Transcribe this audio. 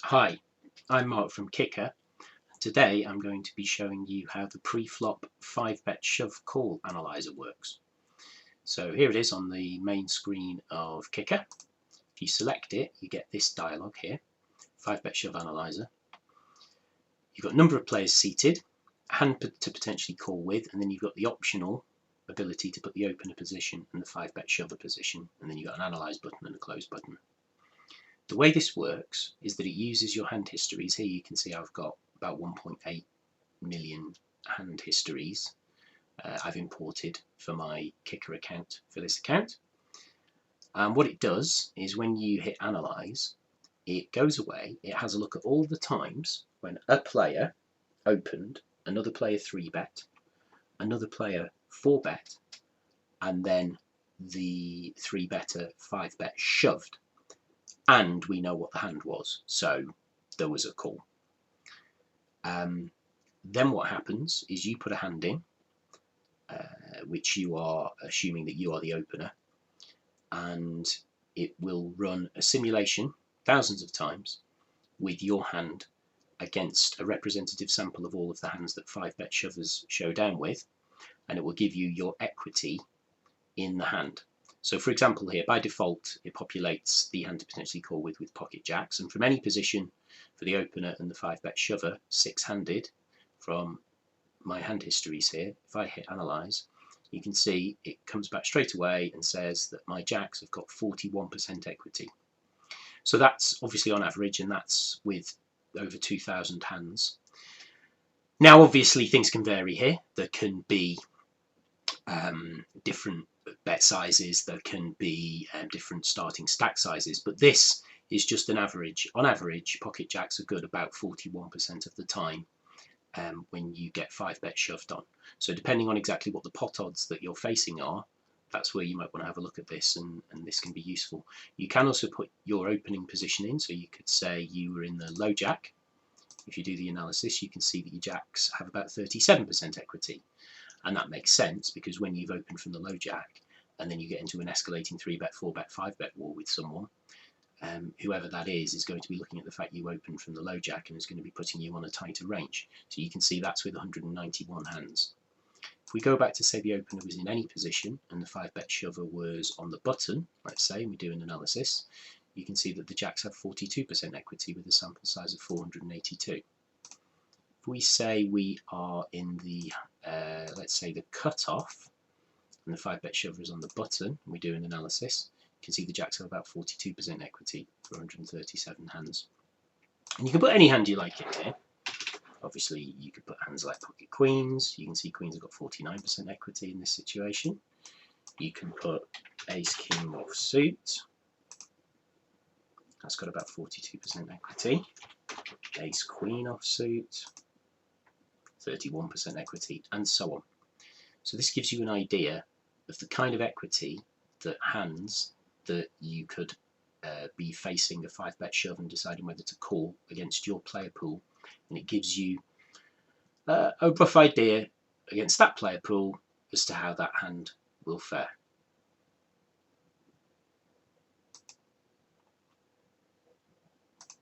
Hi, I'm Mark from Kicker. Today I'm going to be showing you how the pre-flop 5-bet shove call analyzer works. So here it is on the main screen of Kicker. If you select it, you get this dialog here, 5-bet shove analyzer. You've got a number of players seated, a hand to potentially call with, and then you've got the optional ability to put the opener position and the 5-bet shover position, and then you've got an analyze button and a close button. The way this works is that it uses your hand histories. Here you can see I've got about 1.8 million hand histories I've imported for my Kicker account for this account. And what it does is when you hit analyze, it goes away, it has a look at all the times when a player opened, another player 3-bet, another player 4-bet, and then the 3-better 5-bet shoved. And we know what the hand was, so there was a call. Then what happens is you put a hand in, which you are assuming that you are the opener, and it will run a simulation thousands of times with your hand against a representative sample of all of the hands that 5-bet shovers show down with, and it will give you your equity in the hand. So for example here, by default, it populates the hand to potentially call with pocket jacks, and from any position for the opener and the 5-bet shover, 6-handed, from my hand histories here, if I hit analyze, you can see it comes back straight away and says that my jacks have got 41% equity. So that's obviously on average, and that's with over 2,000 hands. Now obviously things can vary here. There can be different bet sizes, there can be different starting stack sizes, but this is just an average. On average, pocket jacks are good about 41% of the time when you get 5-bet shoved on. So depending on exactly what the pot odds that you're facing are, that's where you might want to have a look at this, and this can be useful. You can also put your opening position in, so you could say you were in the low jack. If you do the analysis, you can see that your jacks have about 37% equity. And that makes sense because when you've opened from the low jack and then you get into an escalating 3-bet, 4-bet, 5-bet war with someone, whoever that is going to be looking at the fact you opened from the low jack and is going to be putting you on a tighter range. So you can see that's with 191 hands. If we go back to say the opener was in any position and the 5-bet shover was on the button, let's say, and we do an analysis, you can see that the jacks have 42% equity with a sample size of 482. If we say we are in the, let's say the cutoff, and the 5-bet shover is on the button, and we do an analysis, you can see the jacks have about 42% equity for 137 hands. And you can put any hand you like in here. Obviously, you could put hands like pocket queens. You can see queens have got 49% equity in this situation. You can put ace king offsuit. That's got about 42% equity. Ace queen offsuit, 31% equity, and so on. So this gives you an idea of the kind of equity that hands that you could be facing a 5-bet shove and deciding whether to call against your player pool, and it gives you a rough idea against that player pool as to how that hand will fare.